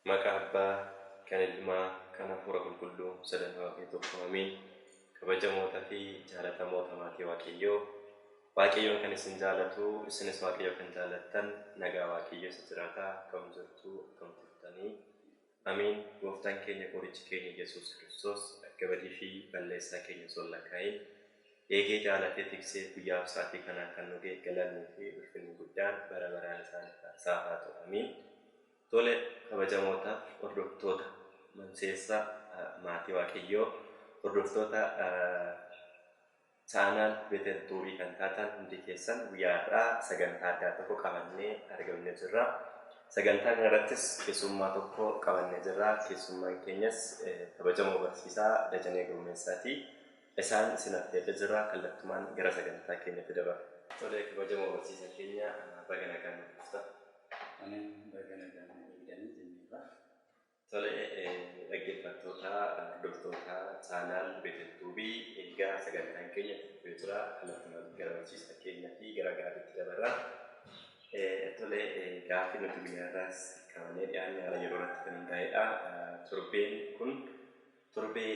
Maka kan ilma kana pura kullu sadan wa itu amin kabajamoota fi jaalatamoota maatii waaqayyoon kan isin jaalatu isinis waaqayyo kan jaalattan nagaa waaqayyo isa jiraata kan jirtu kan turtanii amin gooftaan keenya qorichi keenya Yesuus Kiristoos gabadii fi balleessaa keenya sollakaa'in eegee jaalatee tiksee guyyaa sa'aatii kanaan kan nu galanni fi ulfinni guddaan bara baraan isaa haa ta'u amin. Tole kabajamoota hordoftoota manseessa maatii waaqayyoo hordoftoota chaanal Beetel Tuurii kan taatan hundi keessan guyyaadhaa sagantaa addaa tokko qabannee argamnee jirra. Sagantaa kanarrattis keessummaa tokko qabannee jirra. Keessummaan keenyas kabajamoo barsiisaa Dajanee Gurmeessaati. Isaan isin affeerree jirra. Kallattumaan gara sagantaa keenyatti dabarra. Tole kabajamoo barsiisaa keenya bagana kan dhufta. Amin bagana kan Tole dhaggeeffattoota hordoftoota chaanal Beetel Tuurii egaa sagantaan keenya dhufee jira. Kallattumaan gara barsiisaa keenyaa fi gara gaariitti dabarra. Tole gaaffii nuti guyyaarraas qabannee dhiyaanne haala yeroo irratti kan hundaa'edha. Torbeen kun torbee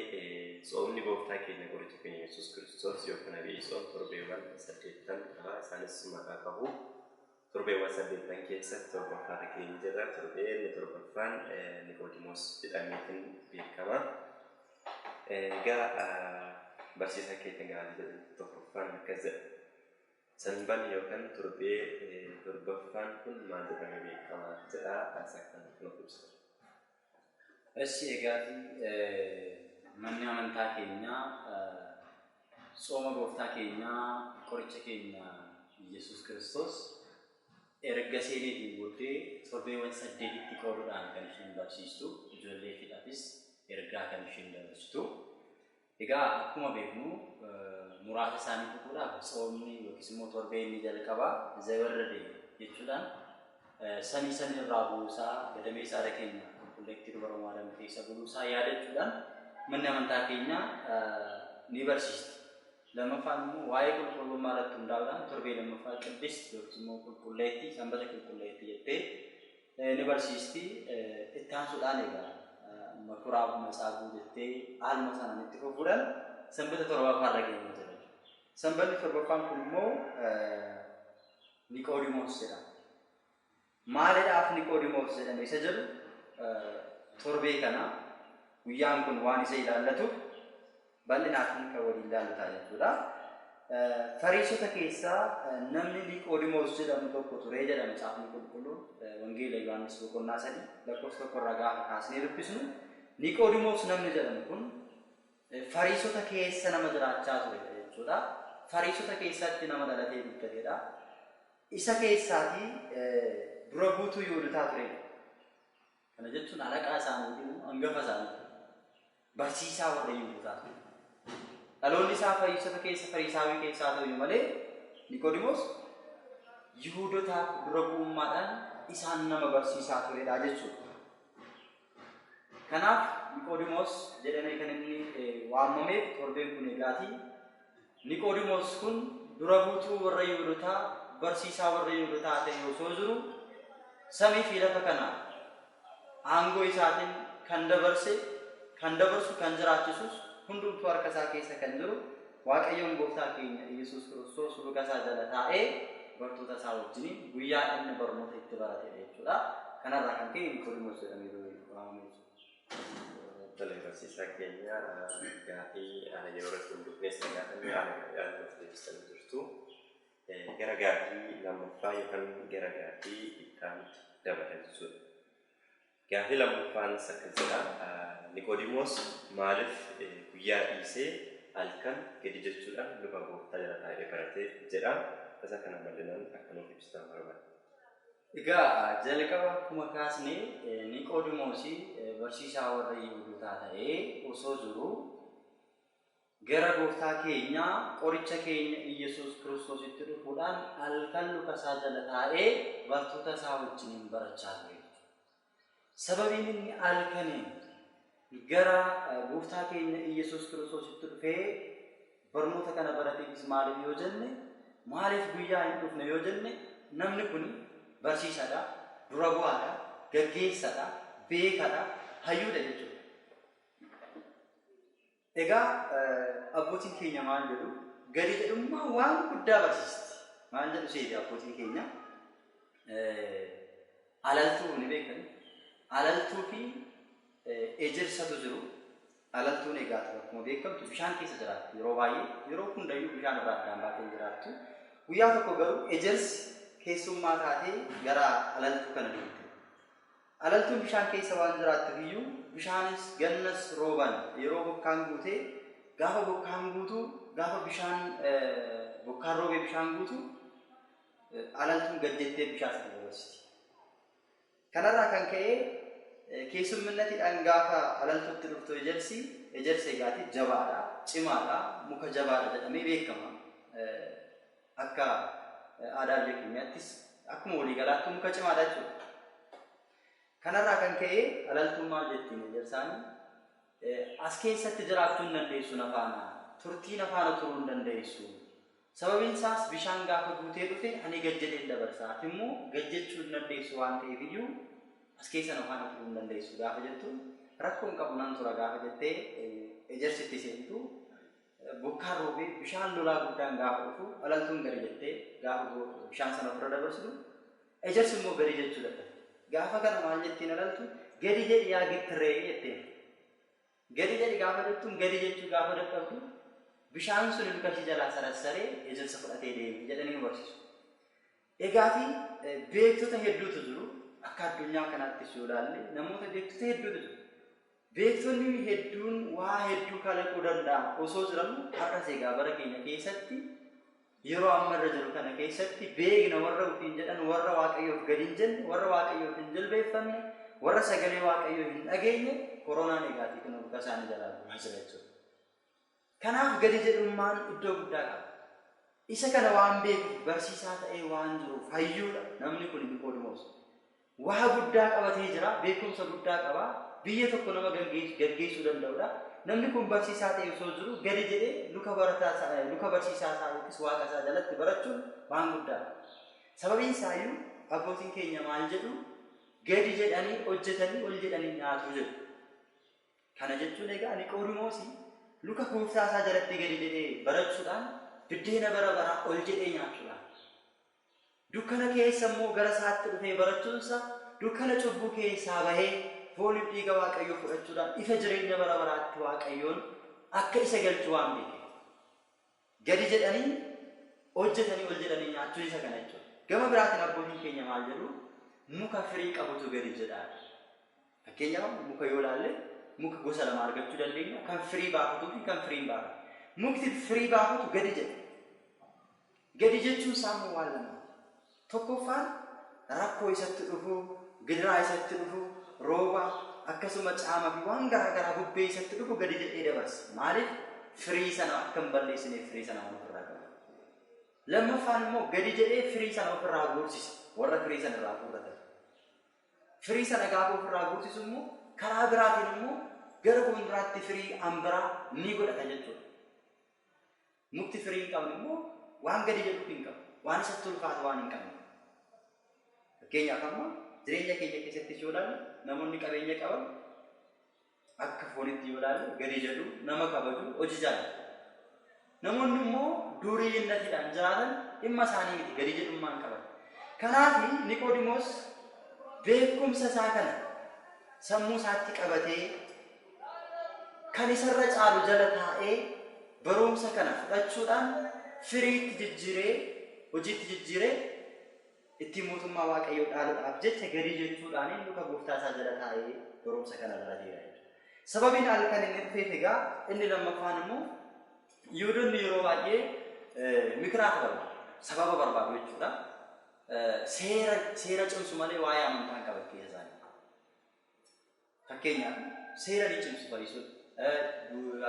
soomni gooftaa keenya qoricha keenya Yesuus Kiristoos yookaan Abiy Tsoom torbeewwan 8 qaba. Isaanis maqaa qabu. Torbeewwan 8 keessatti torbaffaan keenya jira. Torbeen torbaffaan Niqoodimoos jedhameetiin beekama. Egaa barsiisaa keenya gaarii jedhamu torbaffaan akkas jedha. Sanban yookaan torbee torbaffaan kun maal jedhamee beekama jedha haasaa kan nuuf ibsa. Eessi egaati manni amantaa keenyaa sooma gooftaa keenyaa qoricha keenya Yesuus Kiristoos erga seeneetiin booddee torbeewwan 8tti qooduudhaan kan isheen barsiistu ijoollee fiidhaafis ergaa kan isheen dabarsitu. Egaa akkuma beeknu muraasa isaanii fuudhuudhaaf soomni yookiis immoo torbee inni jalqabaa zabarrade jechuudhaan samii irraa buusaa gadamee saada keenya qulqulleetti dubara maadam keessa buusaa yaadachuudhaan manni amantaa keenya ni barsiisti. Lammaffaan immoo waa'ee qulqullummaa irratti hundaa'uudhaan torbee lammaffaa qiddisti yookiis immoo qulqulleetti sanbata qulqulleetti jettee ni barsiisti. Itti aansuudhaan egaa makuraa matsaafuu jettee haaluma sanaan itti fufuudhaan sanbata torbaffaa irra geenye jira. Sanbanni torbaffaan kun immoo Niqoodimoos jedhama. Maalidhaaf Niqoodimoos jedhame isa jedhu torbee kana guyyaan kun waan isa ilaallatuuf bal'inaaf kan waliin ilaallataa jechuudha. Fariisota keessaa namni Niqoodimoos jedhamu tokko ture jedhama caafni qulqulluun wangeela Yohaannis boqonnaa 3 lakkoofsa 1 irraa gaafa kaasnee dubbisnu Niqoodimoos namni jedhamu kun fariisota keessa nama jiraachaa ture jechuudha. Fariisota keessatti nama dhalatee guddateedha. Isa keessaatii dura buutuu Yihuudootaa ture. Kana jechuun alaqaa isaanii hangafa isaanii barsiisaa warra Yihuudootaa ture. Dhaloonni isaa fariisota keessa fariisaawii keessaa ta'u malee Niqoodimoos Yihuudootaaf dura bu'ummaadhaan isaan nama barsiisaa turedha jechuudha. Kanaaf Niqoodimoos jedhamee kan inni waamameef torbeen kun eegaatii Niqoodimoos kun dura buutuu warra Yihuudootaa barsiisaa warra Yihuudootaa ta'e osoo jiru samii fi lafa kana aangoo isaatiin kan dabarsu kan jiraachisus hundumtuu harka isaa keessa kan jiru Waaqayyoon gooftaa keenya Yesuus Kiristoos luka isaa jala taa'ee bartoota isaa wajjin guyyaa inni barnoota itti barate jechuudha. Kanarraa kan ka'e Niqoodimoos jedhamee waamame. Tole barsiisaa keenya gaaffii yeroo irratti hundufnees gaafatanii haala deebisan jirtu. Gara gaaffii lammaffaa yookaan gara gaaffii ittaantu dabala jechuudha. Gaaffii lammaffaan akkas jedha. Niqoodimoos maaliif guyyaa dhiisee halkan gadi jechuudhaan luka gooftaa jala taa'ee barate jedha. Isa kana bal'inaan akka nuuf ibsitan barbaada. Egaa jalqaba akkuma kaasnee Niqoodimoos barsiisaa warra Yihuudootaa ta'ee osoo jiru gara gooftaa keenya qoricha keenya Yesuus Kiristoositti dhufuudhaan halkan luka isaa jala taa'ee bartoota isaa wajjin barachaa ture. Sababiin inni halkaniin gara gooftaa keenya Yesuus Kiristoositti dhufee barnoota kana barateefis maaliif yoo jenne maaliif guyyaa hin dhufne yoo jenne namni kun barsiisaadha, dura bu'aadha, gaggeessaadha, beekaadha, hayyuudha jechuudha. Egaa abbootiin keenya maal jedhu gadi jedhummaa waan guddaa barsiisti. Maal jedhu seeti abbootiin keenya alaltuu ni beekani. Alaltuu fi ejersatu jiru. Alaltuun egaa akkuma beekamtu bishaan keessa jiraatti yeroo baay'ee yeroo hundayyuu bishaan irraa addaan baatee jiraattu. Guyyaa tokko garuu ejersi keessummaa taatee gara alaltuu kana deemte. Alaltuun bishaan keessa waan jiraattuuf iyyuu bishaanis gannas rooban yeroo bokkaan guutee gaafa bokkaan guutu gaafa bishaan bokkaan roobee bishaan guutu alaltuun gad-jettee bishaan sana dabarsiti. Kanarraa kan ka'e keessumminatiidhaan gaafa alaltuutti dhuftu ejersi egaati jabaadha, cimaadha, muka jabaadha jedhamee beekama. Akka aadaa biyya keenyaattis akkuma waliigalaatti muka cimaadha jechuudha. Kanarraa kan ka'e alaltuun maal jettiin ejersaanii as keessatti jiraachuu hin dandeessu nafaana, turtii nafaana turuu hin dandeessu. Sababiin isaas bishaan gaafa guutee dhufe ani gad jedheen dabarsa. Ati immoo gad jechuu hin dandeessu waan ta'eef iyyuu as keessa nafaana turuu hin dandeessu gaafa jettu rakkoon qabu nan tura gaafa jettee ejersitti seentu bokkaan roobee bishaan lolaa guddaan gaafa dhufu alaltuun gadi jettee gaafa bishaan sana ofirra dabarsitu ejersi immoo gadi jechuu dadhabe. Gaafa kana maal jettiin alaltu gadi jedhi yaa gittirree jetteen. Gadi jedhi gaafa jettuun gadi jechuu gaafa dadhabdu bishaan sun luka ishee jalaa sarassaree ejersa fudhatee deemi jedhanii nu barsiisu. Egaati beektota hedduutu jiru. Akka addunyaa kanaattis yoo ilaalle namoota beektota hedduutu jiru. Beektonni hedduun waa hedduu kalaquu danda'an osoo jiranuu har'as egaa bara keenya keessatti yeroo amma irra jiru kana keessatti beekna warra ofiin jedhan warra waaqayyoof gadi hin jenne warra waaqayyoof hin jilbeeffanne warra sagalee waaqayyoo hin dhageenye koronaan egaati kun luka isaanii jalaa bu'aa jira jechuudha. Kanaaf gadi jedhummaan iddoo guddaa qaba. Isa kana waan beekuuf barsiisaa ta'ee waan jiruuf hayyuudha namni kun Niqoodimoos. Waa guddaa qabatee jira, beekumsa guddaa qaba, biyya tokko nama gaggeessuu danda'udha. Namni kun barsiisaa ta'e osoo jiru gadi jedhee luka barsiisaa isaa yookiis waaqa isaa jalatti barachuun waan guddaadha. Sababiin isaayyuu abbootiin keenya maal jedhu gadi jedhanii hojjetanii ol jedhanii nyaatu jedhu. Kana jechuun egaa Niqoodimoos luka gooftaa isaa jalatti gadi jedhee barachuudhaan biddeena bara baraa ol jedhee nyaachuudhaan. Dukkana keessa immoo gara isaatti dhufee barachuunsa dukkana cubbuu keessaa bahee fooniif dhiiga waaqayyoo fudhachuudhaan ifa jireenya bara baraatti waaqayyoon akka isa galchu waan beeke. Gadi jedhanii hojjetanii ol jedhanii nyaachuun isa kana jechuudha. Gama biraatiin abbootiin keenya maal jedhu muka firii qabutu gadi jedhaadha. Fakkeenyaaf muka yoo ilaalle muka gosa lama argachuu dandeenya kan firii baafatuu fi kan firii hin baafne. Mukti firii baafatu gadi jedha. Gadi jechuun sammuu waan lama. Tokkoffaan rakkoo isatti dhufu, gidiraa isatti dhufu, rooba akkasuma caama fi waan garaagaraa bubbee isatti dhufu gadi jedhee dabarsa. Maaliif firii sana akka hin balleessineef firii sana ofirraa qaba. Lammaffaan immoo gadi jedhee firii sana ofirraa guursisa warra firii sana irraa fuudhatan. Firii sana gaafa ofirraa guursisu immoo karaa biraatiin immoo gara fuulduraatti firii hambiraa ni godhata jechuudha. Mukti firii hin qabne immoo waan gadi jedhuuf hin qabu. Waan isatti ulfaatu waan hin qabne. Fakkeenyaaf amma jireenya keenya keessatti yoo ilaalle namoonni qabeenya qaban akka foonitti yoo ilaalle gadi jedhu nama kabaju hojii jaallatu. Namoonni immoo duuriyyannatiidhaan jiraatan dhimma isaanii miti gadi jedhummaan qaban. Kanaaf Niqoodimoos beekumsa isaa kana sammuu isaatti qabatee kan isarra caalu jala taa'ee barumsa kana fudhachuudhaan firiitti jijjiiree hojiitti jijjiiree itti mootummaa waaqayyoo dhaaluudhaaf jecha gadi jechuudhaan luka gooftaa isaa jala taa'ee barumsa kana barateera. Sababiin halkan inni dhufeef egaa inni lammaffaan immoo Yihuudoonni yeroo baay'ee mikiraata barbaadu, sababa barbaadu jechuudha. Seera cimsu malee waa'ee amantaa hin qaban keessa isaanii. Fakkeenyaaf seera ni cimsu barsiisudha.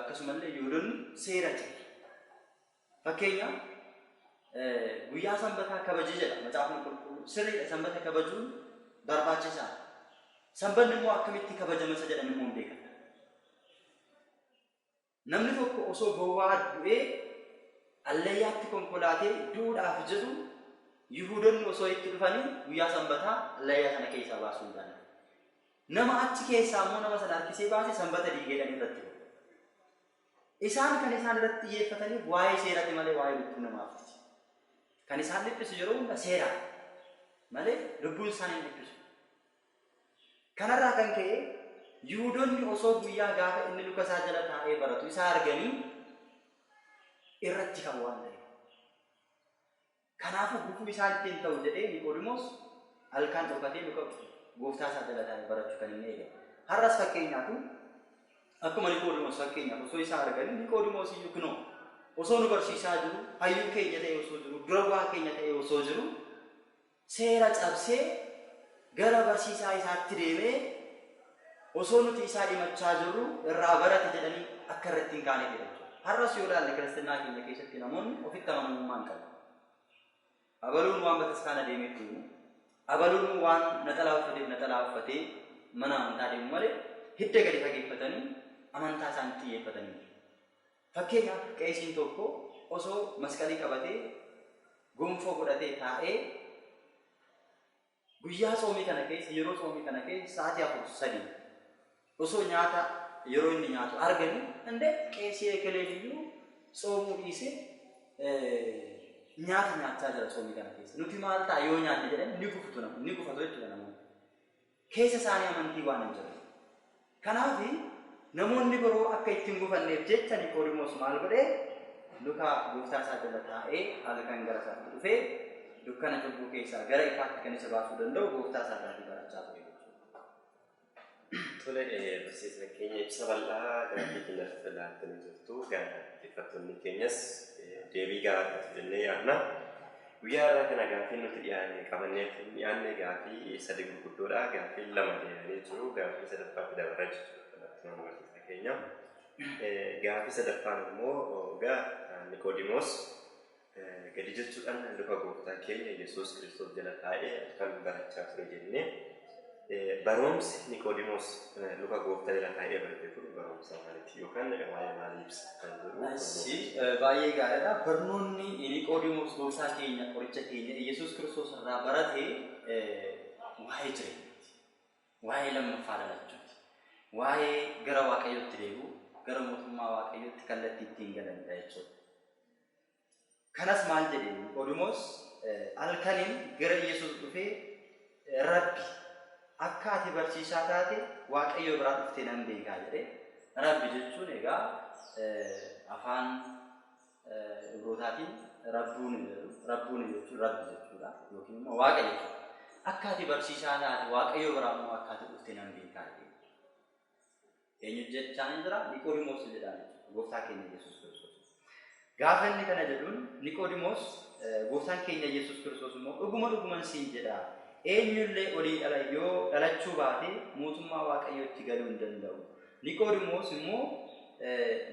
Akkasumallee Yihuudoonni seera cimsu. Fakkeenyaaf guyyaa sanbataa kabajii jedha macaafni qulqulluun sirriidha. Sanbata kabajuun barbaachisaadha. Sanbanni immoo akkamitti kabajama isa jedhan immoo hin beekamne. Namni tokko osoo gowwaa du'ee allayyaatti konkolaatee duudhaaf jedhu Yihuudoonni osoo itti dhufanii guyyaa sanbataa allayyaa sana keessaa baasuu hin danda'an. Nama achi keessaa immoo nama sana harkisee baase sanbata diigeedhaan irratti isaan kan isaan irratti xiyyeeffataniif waa'ee seeraati malee waa'ee lubbuu namaaf miti. Kan isaan dhiphisu yeroo hunda seera malee lubbuun isaanii hin dhiphisu. Kanarraa kan ka'e Yihuudoonni osoo guyyaa gaafa inni luka isaa jala taa'ee baratu isaa arganii irratti kan waan ta'e. Kanaafuu gufuu isaa ittiin ta'u jedhee Niqoodimoos halkan dhokatee luka gooftaa isaa jala taa'ee barachuu kan inni eegale. Har'as fakkeenyaaf akkuma Niqoodimoos fakkeenyaaf osoo isaa arganii Niqoodimoos iyyuu kunoo osoo nu barsiisaa jiru hayyuu keenya ta'e osoo jiru dura bu'aa keenya ta'e osoo jiru seera cabsee gara barsiisaa isaatti deemee osoo nuti isaa dhimachaa jirru irraa barate jedhanii akka irratti hin kaane jedhachu. Har'as yoo ilaalle kiristinnaa keenya keessatti namoonni ofitti amanamummaa hin qabu. Abaluun waan bataskaana deemeetti abaluun waan naxalaa uffatee mana amantaa deemu malee hidda gadi fageeffatanii amantaa isaanii xiyyeeffatanii. Fakkeenyaaf qeesiin tokko osoo masqalii qabatee gonfoo godhatee taa'ee guyyaa soomii kana keessa yeroo soomii kana keessa sa'aatii 4-3 osoo nyaata yeroo inni nyaatu arganii hande qeesii eegalee iyyuu soomuu dhiisee nyaata nyaachaa jira soomii kana keessa. Nuti maal ta'a yoo nyaanne jedhan ni gufatu jechuudha namoonni. Keessa isaanii amantii waan hin jirre. Kanaaf namoonni biroo akka ittiin gufanneef jecha Niqoodimoos maal godhee luka gooftaa isaa jala taa'ee halkan gara isaatti dhufee dukkana cubbuu keessaa gara ifaatti kan isa baasuu danda'u gooftaa isaa irraa barachaa ture. Tole barsiisaan keenya ibsa bal'aa gaaffii keenya irratti laattanii jirtu gaafattoonni keenyas deebii gahaa akka jennee yaadna. Guyyaa irraa kana gaaffii nuti dhiyaanne gaaffii sadii gurguddoodha. Gaaffii lama deemanii jiru. Gaaffii sadaffaatti dabarraa jechuudha barsiisaa keenya. Gaaffii sadaffaan immoo Niqoodimoos gadi jechuudhaan luka gooftaa keenya Yesuus Kiristoos jala taa'ee kan barachaa ture jennee barumsi Niqoodimoos luka gooftaa jala taa'ee barate kun barumsa maaliiti yookaan waa'ee maalii ibsa kan jedhu baay'ee gaariidha. Barnoonni Niqoodimoos gooftaa keenya qoricha keenya Yesuus Kiristoos irraa barate waa'ee jireenyaati, waa'ee lammaffaa dhalachuuti, waa'ee gara Waaqayyootti deebi'u, gara mootummaa Waaqayyootti kallattii ittiin galanidha jechuudha. Kanas maal jedhee Niqoodimoos halkaniin gara Yesuus dhufee Rabbi akka ati barsiisaa taate Waaqayyo biraa dhuftee nan beekaa jedhee. Rabbi jechuun egaa afaan Ibrootaatiin rabbuun jechuun Rabbi jechuudha yookiin immoo Waaqa jechuudha. Akka ati barsiisaa taate Waaqayyo biraa immoo akka ati dhuftee nan beekaa jedhee. Eenyu jechaan jira Niqoodimoos jedhaan gooftaa keenya Yesuus Kiristoos. Gaafa inni kana jedhuun Niqoodimoos gooftaan keenya Yesuus Kiristoos immoo dhuguman siin jedha. Eenyullee olii dhala yoo dhalachuu baate mootummaa Waaqayyootti galuu hin danda'u. Niqoodimoos immoo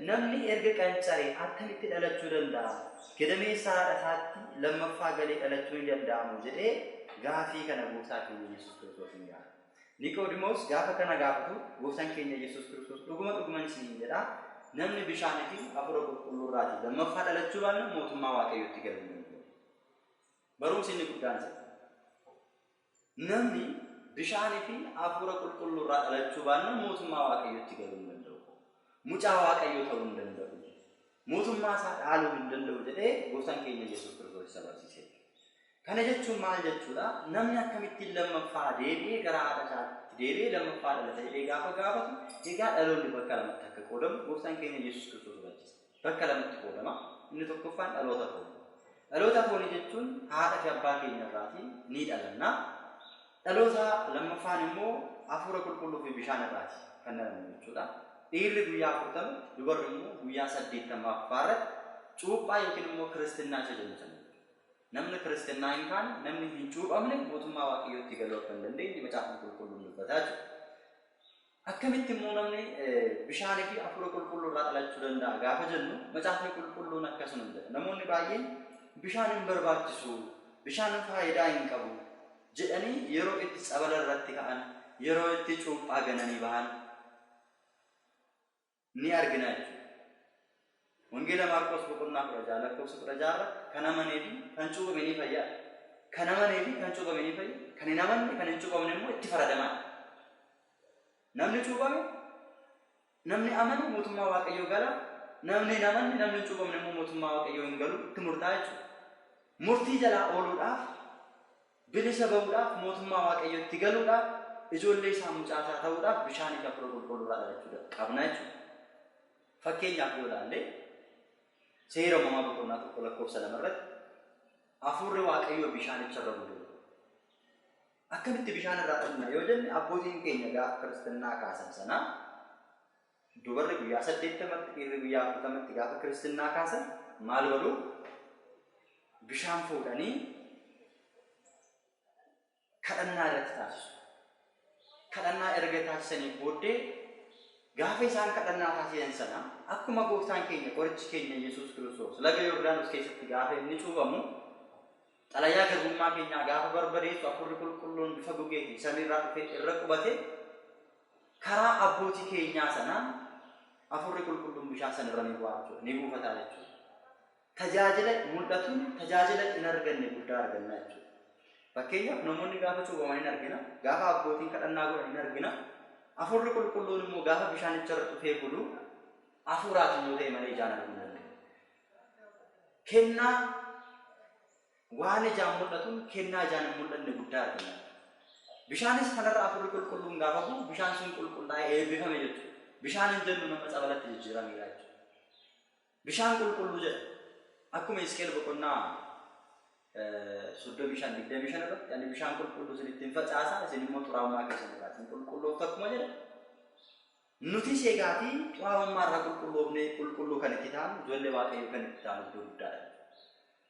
namni erga qancaree akkamitti dhalachuu danda'a? Gadameessa haadha isaatti lammaffaa galee dhalachuu hin danda'amu jedhee gaaffii kana gooftaa keenya Yesuus Kiristoos hin gaafate. Niqoodimoos gaafa kana gaafatu gooftaan keenya Yesuus Kiristoos dhuguman siin jedha. Namni bishaanii fi hafuura qulqulluurraati lammaffaa dhalachuu baanna mootummaa Waaqayyootti galuu hin danda'u. Barumsi inni guddaan isa. Namni bishaanii fi hafuura qulqulluurraa dhalachuu baanna mootummaa Waaqayyootti galuu hin danda'u. Mucaa Waaqayyoo ta'uu hin danda'u. Mootummaa isaa dhaaluu hin danda'u jedhee gooftaan keenya Yesuus Kiristoos isa barsiise. Kana jechuun maal jechuudha? Namni akkamittiin lammaffaa deebi'ee gara haadha isaatti deebi'ee lammaffaa dhalata jedhee gaafa gaafatu egaa dhaloonni bakka lamatti akka qoodamu gooftaan keenya Yesuus Kiristoos barsiise. Bakka lamatti qoodama. Inni tokkoffaan dhaloota foonii. Dhaloota foonii jechuun haadha fi abbaa keenya irraatii ni dhalanna. Dhaloota lammaffaan immoo hafuura qulqulluu fi bishaan irraati kan dhalamu jechuudha. Dhiirri guyyaa 40, dubarri immoo guyyaa 80 cuuphaa yookiin immoo kiristinnaa isa jennu sana. Namni kiristinnaa hin taane, namni hin cuuphamne mootummaa Waaqayyootti galuu akka hin dandeenye macaafni qulqulluun dubbataa jiru. Akkamitti immoo namni bishaanii fi hafuura qulqulluu irraa dhalachuu danda'a gaafa jennu macaafni qulqulluun akkasuma jedha. Namoonni baay'een bishaan hin barbaachisu, bishaan faayidaa hin qabu jedhanii yeroo itti tsabala irratti ka'an, yeroo itti cuuphaa gananii bahan ni argina jechuudha. Wangeela Maarqos boqonnaa 16 lakkoofsa 16 kan amanee fi kan cuuphame ni fayya. Kan amanee fi kan cuuphame ni fayya. Kan hin amanne kan hin cuuphamne immoo itti faradamaa. Namni cuuphame namni amane mootummaa Waaqayyoo gala. Namni hin amanne namni hin cuuphamne immoo mootummaa Waaqayyoo hin galu itti murtaa'a jechuudha. Murtii jalaa ooluudhaaf bilisa bahuudhaaf mootummaa Waaqayyoo itti galuudhaaf ijoollee isaa mucaasaa ta'uudhaaf bishaan isa fura qulqulluudhaa dhalachuudha qabna jechuudha. Fakkeenyaaf yoo ilaalle seera uumamaa boqonnaa 1 lakkoofsa 2 irratti hafuurri Waaqayyoo bishaanicha irra bu'u. Akkamitti bishaan irraa dhalna yoo jenne abbootiin keenya gaafa kiristinnaa kaasan sana dubarri guyyaa 80tti dhiirri guyyaa 40tti gaafa kiristinnaa kaasan maal godhu? Bishaan fuudhanii kadhannaa irratti taasisu. Kadhannaa erga taasisanii booddee gaafa isaan kadhannaa taasisan sana akkuma gooftaan keenya qorichi keenya Yesuus Kiristoos laga Yordaanos keessatti gaafa inni cuuphamu xalayaa garbummaa keenyaa gaafa barbadeessu hafuurri qulqulluun bifa gogeetiin samiirraa dhufee irra qubate karaa abbootii keenyaa sanaan hafuurri qulqulluun bishaan sanarra ni bu'aa jechuudha. Ni buufataa jechuudha. Tajaajila mul'atuun tajaajila hin arganne guddaa arganna jechuudha. Fakkeenyaaf namoonni gaafa cuuphaman hin argina, gaafa abbootiin kadhannaa godhan hin argina. Hafuurri qulqulluun immoo gaafa bishaanicha irra dhufee bulu hafuuraatiin yoo ta'e malee ijaan arguu hin dandeenye. Kennaa waan ijaan mul'atuun kennaa ijaan hin mul'anne guddaa argina. Bishaanis kanarra hafuurri qulqulluun gaafa bu'u bishaan sun qulqullaa'ee eebbifame jechuudha. Bishaan hin jennu nama tsabalatti jijjiirameera jechuudha. Bishaan qulqulluu jedha. Akkuma Hisqeel boqonnaa 35 irratti ani bishaan qulqulluu isinitti hin facaasaa isin immoo xuraa'ummaa keessan irraatiin qulqullooftu akkuma jedha. Nutis eegaatii xuraa'ummaa irraa qulqulloofnee qulqulluu kan itti taanu ijoollee Waaqayyoo kan itti taanu iddoo guddaadha.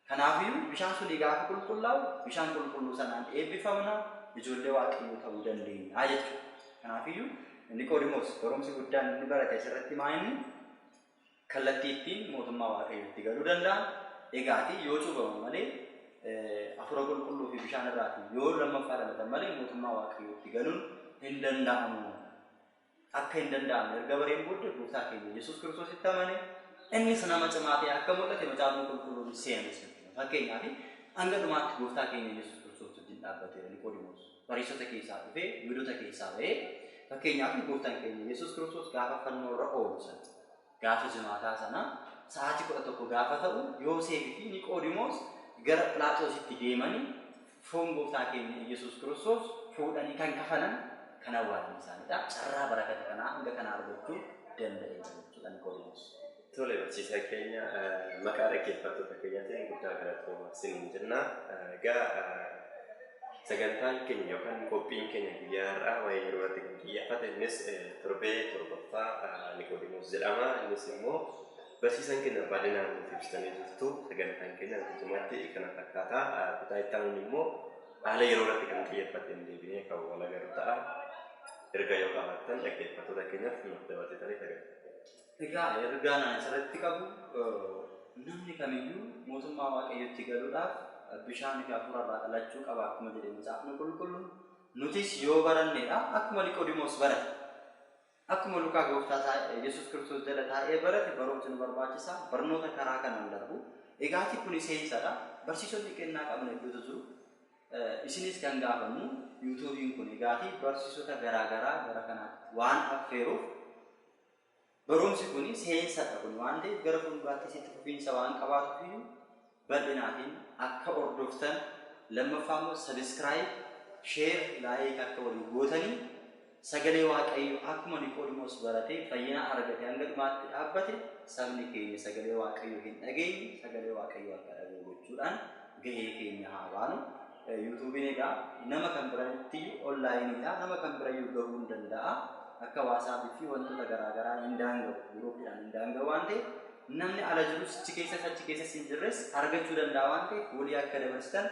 Kanaafiyyuu bishaan sun gaafa qulqullaa'u bishaan qulqulluu sanaan eebbifamna ijoollee Waaqayyoo ta'uu dandeenya jechuudha. Kanaafiyyuu Niqoodimoos barumsi guddaan inni barate asirratti maa inni kallattii ittiin mootummaa Waaqayyootti galuu danda'an eegaatii yoo cuuphaman malee hafuura qulqulluu fi bishaan irraatiin yoo lammaffaa dhalatan malee mootummaa Waaqayyootti galuun hin danda'amu. Akka hin danda'amne erga bareen booddee gooftaa keenya Yesuus Kiristoositti amane innis nama cimaa ta'e akka mul'ate macaafni qulqulluun seenes. Fakkeenyaaf hanga dhumaatti gooftaa keenya Yesuus Kiristoos wajjin dhaabbateera Niqoodimoos. Fariisota keessaa dhufee Yihudoota keessaa ba'ee fakkeenyaaf gooftaan keenya Yesuus Kiristoos gaafa fannoo irra oolchan gaafa jimaataa sana sa'aatii 11 gaafa ta'u Yoosefii fi Niqoodimoos gara Phiilaaxoositti deemanii foon gooftaa keenya Yesuus Kiristoos fuudhanii kan kafanan kan awwaalan isaaniidha. Carraa barakata kanaa hanga kana argachuu danda'e jechuudha Niqoodimoos. Tole barsiisaa keenya maqaa dhaggeeffattoota keenyaatiin guddaa galatoomaa isiniin jenna. Egaa sagantaan keenya yookaan qophiin keenya guyyaa har'aa waa'ee yeroo irratti kan xiyyeeffate innis torbee torbaffaa Niqoodimoos jedhama. Innis immoo barsiisaan keenya baadinaan nuti ibsitanii jirtu sagantaan keenya guutummaatti kana fakkaataa. Kutaa itti aanuun immoo haala yeroo irratti kan xiyyeeffate hin deebinee kan wal agarru ta'a. Erga yoo qabaattan dhaggeeffattoota keenyaaf nuuf dabalatanii sagantaa. Egaa ergaan asirratti qabu namni kamiyyuu mootummaa Waaqayyootti galuudhaaf bishaan fi hafuura irraa dhalachuu qaba akkuma jedhe macaafni qulqulluun. Nutis yoo baranneedha akkuma Niqoodimoos barate. Akkuma Lukaa gooftaa Yesuus Kiristoos jala taa'ee barate barumsi nu barbaachisa. Barnoota karaa kanaan darbu. Egaati kun seensadha. Barsiisonni kennaa qaban hedduutu jiru. Isinis kan gaafannu yuutuubiin kun egaati barsiisota garaagaraa gara kanaatti waan affeeruuf barumsi kun seensadha kun waan ta'eef gara fuulduraatti sitti fufiinsa waan qabaatuuf bal'inaatiin akka hordoftan lammaffaa immoo sabiskiraayib sheer laayik akka walii gootanii sagalee Waaqayyoo akkuma Niqoodimoos baratee fayyina argate hanga dhumaatti dhaabbate sabni keenya sagalee Waaqayyoo hin dhageenye sagalee Waaqayyoo akka dhaga'u gochuudhaan gahee keenya haa baanu. Yuutuubiin egaa nama kan biranitti onlaayiniidha nama kan birayyuu gahuu hin danda'a. Akka WhatsApp fi wantoota garaagaraa hin daanga'u guruppiidhaan hin daanga'u waan ta'eef namni ala jirus achi keessa hin jirres argachuu danda'a waan ta'eef walii akka dabarsitan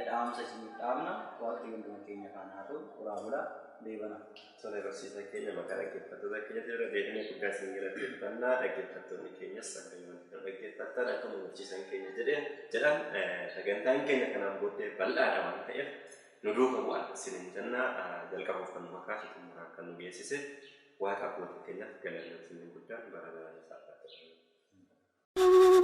dhaamsa isiniif dhaamna. Waaqayyoon dhuma keenya faana haa ta'u uraa bulaa deebana. Tole barsiisaa keenya maqaa dhaggeeffattoota keenyatti irra deebinee guddaa isin galateeffannaa. Dhaggeeffattoonni keenyas Waaqayyoon dhaggeeffattan akkuma barsiisaan keenya jedhan sagantaan keenya kanaan booddee bal'aadha waan ta'eef nu duuka bu'aa isiniin jenna. Jalqabuuf kan nu makaasitu kan nu geessise Waaqa abbootii keenyaaf galanni guddaan bara baraan isaa. you.